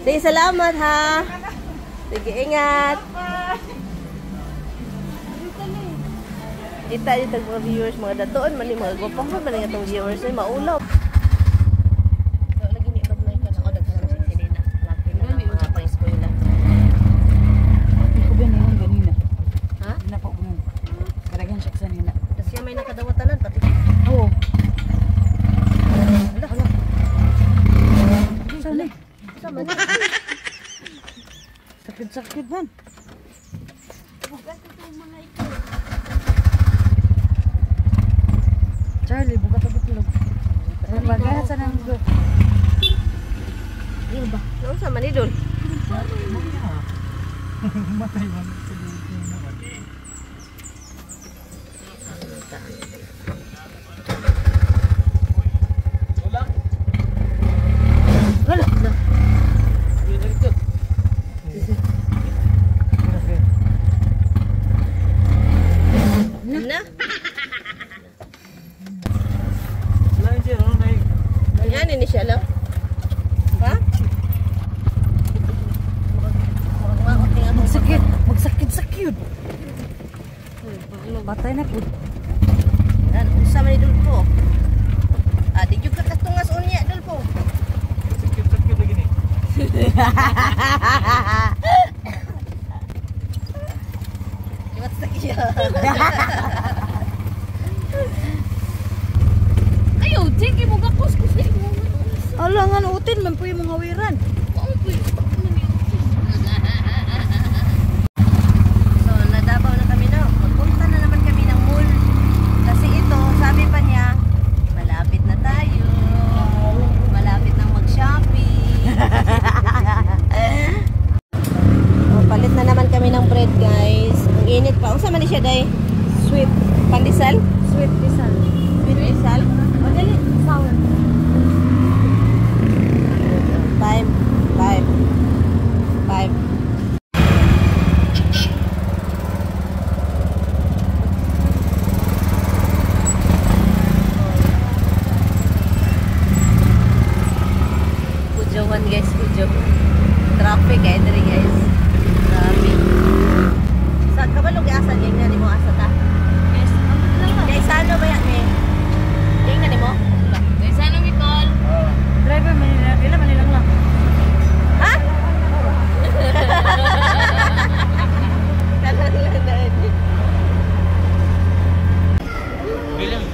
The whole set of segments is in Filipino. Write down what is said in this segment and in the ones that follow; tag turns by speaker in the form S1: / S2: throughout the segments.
S1: Sige, salamat ha. Sige, ingat. Kita yung mga viewers, mga datoon, mali mga gupang man nga itong viewers ay maulaw. Lagi ni Pagmay ka na ako, nagkaroon si Selena. Laki na mga pang-eskwela.
S2: Hindi ko ba na yung ganina?
S1: Ha?
S2: Hindi na po ko nun. Karagyan siya sa nina.
S1: Kasi may nakadawatanan, pati.
S2: Oo.
S1: Hala.
S2: Saan eh?
S1: Sama na.
S2: Sakit-sakit man. Charlie, buka pa buklog. Bagay sa nang go.
S1: Ano ba? Ano sama ni Dol?
S2: Matay man.
S1: Wala. Na? Yan ini siya lang. Ha?
S2: Magsakit. Magsakit-sakit. Batay na po.
S1: Dan sama ni Dol po. Di juga katungas unya Dol po.
S3: Sakit-sakit lagi nih.
S1: Cepat sakit.
S4: Ayo, sige mo ka kuskus ni mo.
S2: Alangan utin man po yung mga hawiran.
S1: So, nadabaw na kami na. Magpunta na naman kami ng mall. Kasi ito, sabi pa niya, malapit na tayo. Malapit nang mag-shopping. Palit na naman kami ng bread, guys. Ang init pa. Ang sama ni siya, day? Sweet. Pandesal?
S2: Sweet pisal.
S1: Sweet isal?
S2: O dali, sour.
S1: 5. Pujowan guys, pujo. Traffic eh, diri guys. Traffic. Sa kabalo giasa gina nimo asa ta?
S4: Yes, ano lang ba?
S1: Guys, ano ba yan eh? Tingnan nimo.
S4: Guys, ano we call?
S2: Driver, Manila Manilang lang.
S1: Ha? Kalan-lalan.
S3: Bilang.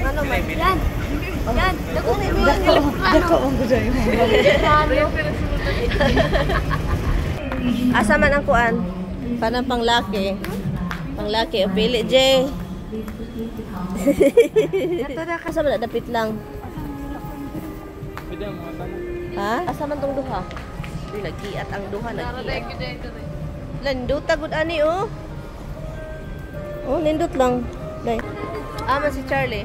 S1: Ano man?
S4: Yan. Yan. Dako na mo.
S2: Dako ang guday mo.
S1: Asa man ang kuan? Panang panglaki. Panglaki, pili J.
S2: Ito na
S1: Asa man dapit lang.
S3: Beda mga tanong.
S1: Ha? Asa man tong duha? Di nagiat ang duha nagiat. Landot tagud ani oh. Oh, nindot lang. Dai. Man si Charlie.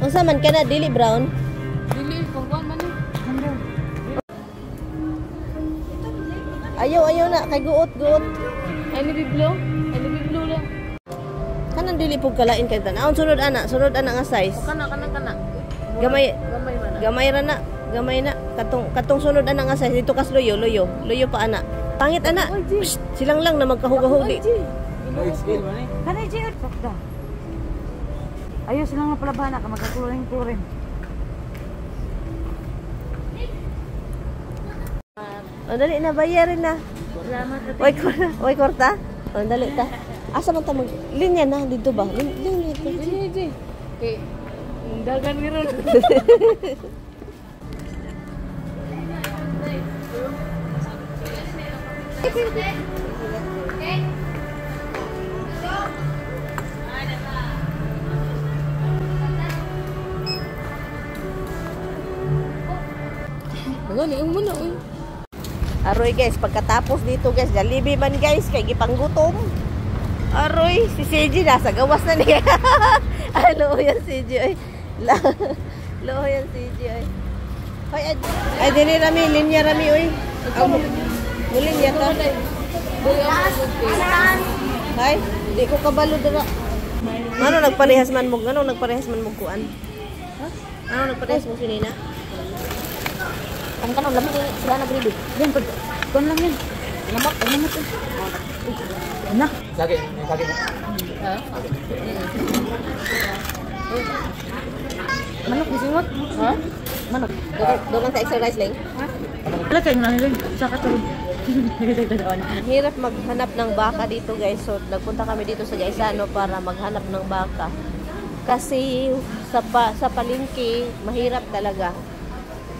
S1: Unsa man kana dili brown?
S4: Dili kung kuan man eh.
S1: Ayaw na kay guot.
S4: Ay ni biblo? Ay ni biblo lang.
S1: Kanang dili pug kalain kay tan. Sunod ana nga size.
S4: Kana.
S1: Gamay
S4: Gamay man.
S1: Gamay na. Katong sunod ana nga size dito kas loyo pa ana. Pangit ana. Psst, silang lang na magkahugahugi.
S3: Skill man eh.
S2: Kanay Jihad. Sakda. Ayos lang nga palabana ka magkakuring-kuring.
S1: O dali na bayarin na.
S4: Salamat.
S1: Oy korta. O dali ta. Asa man ta mag linya na dito ba? Linya.
S4: Ji. Okay. Dagan ni ron. Gani ang muna oy.
S1: Aroy guys, pagkatapos dito guys, Jollibee man guys, kay gipanggutom. Aroy, si CJ nasa gawas na niya. Ay, loo yan CJ ay. Loo yan CJ ay. Ay, dili rami, linya rami oy. Linya ta. Hay, di ko kabalo dira. Ano nagparehas man mo? Ano nagparehas man mo kuan? Ha? Ano nagparehas mo sinina?
S2: Ang kanon lamin sila na grili. Yan pag kon lang yan. Lamot. Na.
S3: Sakit mo.
S4: Ha?
S2: Manok gisimot.
S4: Ha?
S2: Manok.
S1: Doon sa exercise lang.
S2: Wala kayo na rin. Saka to.
S1: Hirap maghanap ng baka dito guys. So nagpunta kami dito sa Gaisano para maghanap ng baka. Kasi sa palengke mahirap talaga.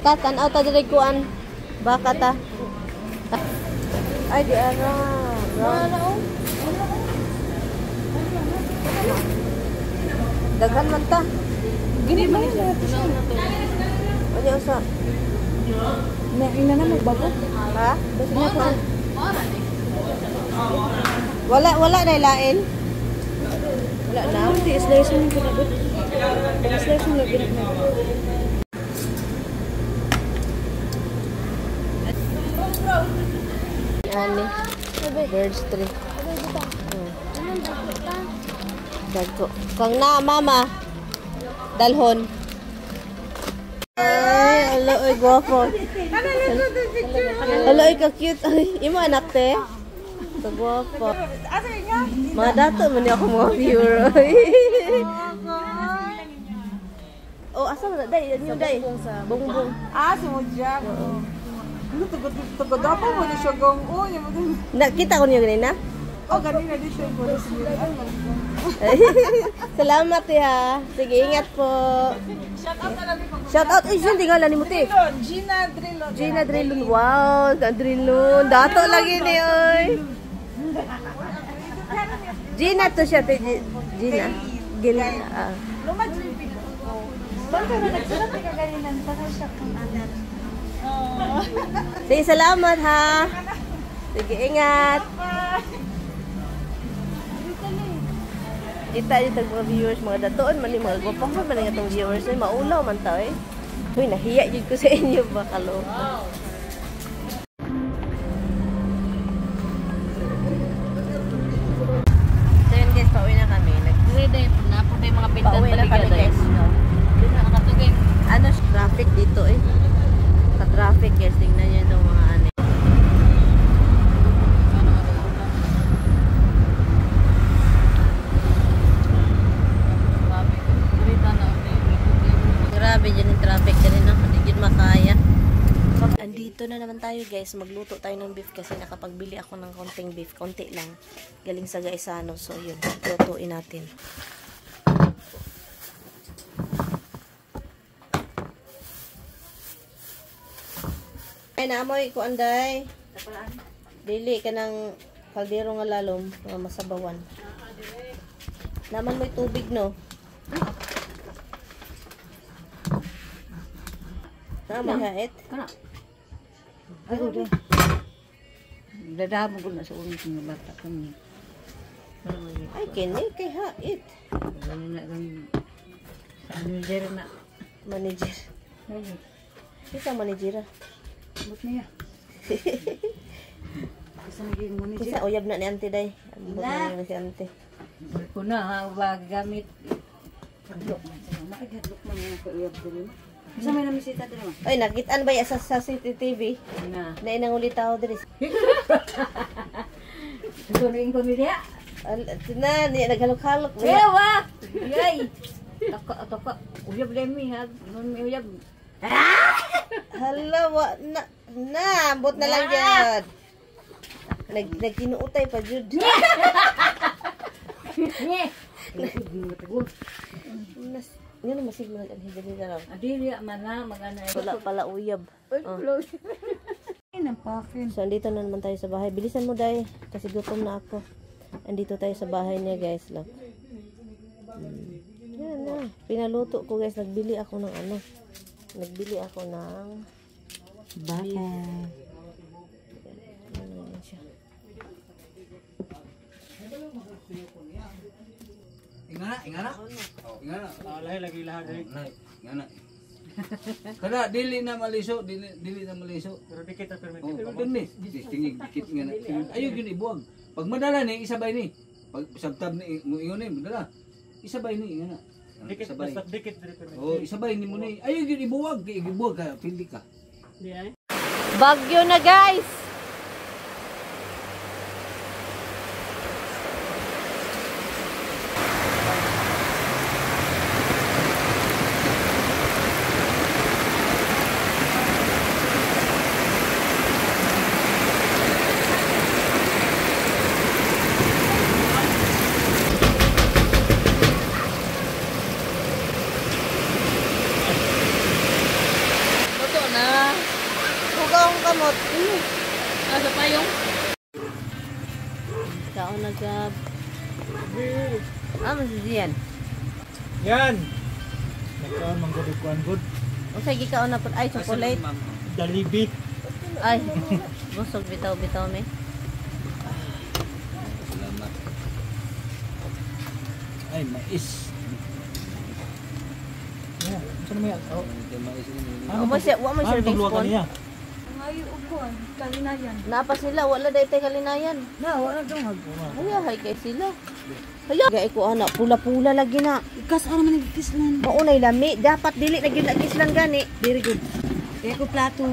S1: Tanaw ta dire kuan baka ta. Ay di ara. Daghan man ta.
S2: Gini ba niya?
S1: Ano sa?
S2: Na ina na magbago.
S1: Ha? Wala na ilain. Wala na.
S2: Hindi slice mo pinabot. Slice mo lagi na.
S1: Ani. Birds tree. Dagko. Kang na mama. Dalhon. Ay, alo ay guwapo. Alo ay ka-cute. Ay, imo anak te. Ka guwapo. Mga dato man ako mga viewer. Oh, asa na day? Yan yung day. Bongbong.
S2: Si Mujak. Ano tugod apa mo ni siya gong
S1: Nakita ko niyo ganina?
S2: ganina di siya ko.
S1: Salamat ya. Sige, ingat po. Shout out. Ay, saan tingala ni Muti?
S2: Gina Drilon.
S1: Gina Drilon. Wow, Drilon. Dato lagi ni oy. Gina to siya. Gina. Gina.
S2: Luma Drilon. Bangka na nagsulat ka ganinan para siya kung anak.
S1: Sige, salamat ha. Sige, ingat. Kita yung mga viewers, mga datoon man yung mga gwapang man yung itong viewers ay maulaw man tao eh. Uy, nahiya yun ko sa inyo ba kaloko. So yun guys, pauwi na kami.
S4: Ready na po yung mga pindan
S1: Pauwi na kami guys.
S4: Doon na nakatugay.
S1: Ano, traffic dito eh. Sa traffic guys, tingnan nyo itong mga ano. Grabe dyan yung traffic dyan na. Hindi dyan makaya. Andito na naman tayo guys. Magluto tayo ng beef kasi nakapagbili ako ng konting beef. Konti lang. Galing sa Gaisano. So yun, lutuin natin. Ay, naamoy ko anday. Dili ka ng kaldero nga lalom. Mga masabawan. Naman mo'y tubig no. Naman hait.
S2: Ay, udah. Dadamo ko na sa ulo ng bata kami.
S1: Ay, kini kay hait.
S2: Ano na kami. Manager na.
S1: Manager. Kita manager.
S2: But niya. Kasi naging manager.
S1: Kisa uyab na ni auntie day. Ambot na si auntie.
S2: Kuna ha, wag gamit. Hadlok man. Hadlok man yung kauyab din. Kasi may namisita din naman.
S1: Ay, nakitaan ba sa CCTV?
S2: Na.
S1: Na inang ulit tao diri.
S2: Tunuin ko niya.
S1: Na, naghalok-halok.
S2: Ewa! Yay! Taka. Uyab din mi ha. Nun may uyab.
S1: Hala, na, ambot na lang dyan. Nagkinuutay pa, Jud. Nga na masig mo nag-anhidali na lang.
S2: Adili man na magana.
S1: Wala pala uyab. Oh. So, andito na naman tayo sa bahay. Bilisan mo, Day. Kasi gutom na ako. Andito tayo sa bahay niya, guys. Look. Yan na. Pinaluto ko, guys. Nagbili ako ng ano. Nagbili ako ng
S2: Baka.
S1: Ano yan siya.
S3: Ingana. Oh, ingana. Lahi lagi lahat diri.
S5: Ingana. Kada dili na maliso, dili na maliso.
S3: Pero dikit pero
S5: Oh, kapanis. Tingig dikit ingana. Ayo gyud ibuang. Pag madala ni isabay ni. Pag sabtab ni mo ingon ni madala. isabay ni nga na.
S3: Dikit
S5: Isabay.
S3: basta dikit dito.
S5: Oh, isabay ni mo ni. Ayo gyud ibuwag, kay ibuwag ka, pili ka.
S4: Di ay.
S1: Bagyo na guys. Luto na. Hugaw ang kamot.
S4: Asa pa yung?
S1: Kaon na gab. Masisiyan.
S3: Yan. Nagkaon man gud kuan good.
S1: Usay gikaon na pud ay chocolate.
S3: Dalibit.
S1: Ay. Busog bitaw-bitaw me.
S5: Salamat. Ay, mais.
S3: Yeah, saan mo yan? Oh.
S5: Ito mais ini.
S1: Wa mo siya, wa mo serving spoon.
S3: niya?
S2: Ngayon, upuan. Kalinayan.
S1: Napa sila wala day tay kalinayan.
S2: Na, wala dong hagbo.
S1: Haya hay kay sila. Haya gay ko ana pula-pula lagi na.
S2: Ikas, ano man nagkislan.
S1: Maunay lami, dapat dili na gyud nakislan gani.
S2: Very good. Gaya ko plato.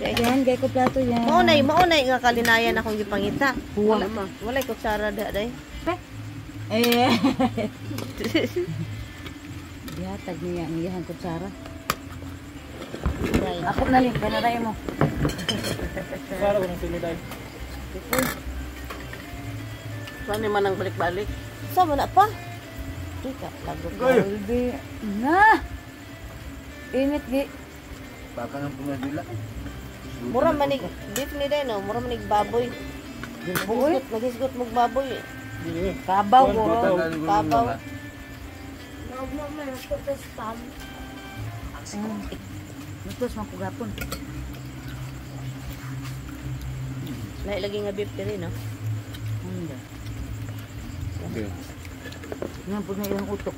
S2: Yan, gaya ko plato yan.
S1: Maunay nga kalinayan akong gipangita.
S2: Buwa
S1: Wala
S2: pa.
S1: wala ko kutsara da day.
S2: Eh. Dihatag niya ang iyang kutsara.
S1: Right.
S2: Ako na rin, kanaray mo.
S3: Para ko ng pilid ay.
S4: Saan man ang balik-balik?
S1: Sa man na pa? Ika, lagot.
S2: Baby. Na! Init, gi.
S5: Baka nang pumadila.
S1: Mura manig beef ni day no, mura manig baboy.
S2: Buoy.
S1: Nagisgot mog baboy.
S3: Dili.
S2: Kabaw,
S3: Kuwan,
S2: guro.
S3: kuwan.
S1: Kabaw.
S2: Nutos, magkugapon.
S1: Lahi lagi nga beef diri no.
S2: Hindi.
S5: Okay.
S2: Yan po na ilang utok.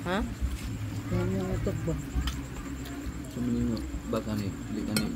S1: Ha?
S2: Yan yung utok ba?
S5: Suminyo baka ni, dili ka ni.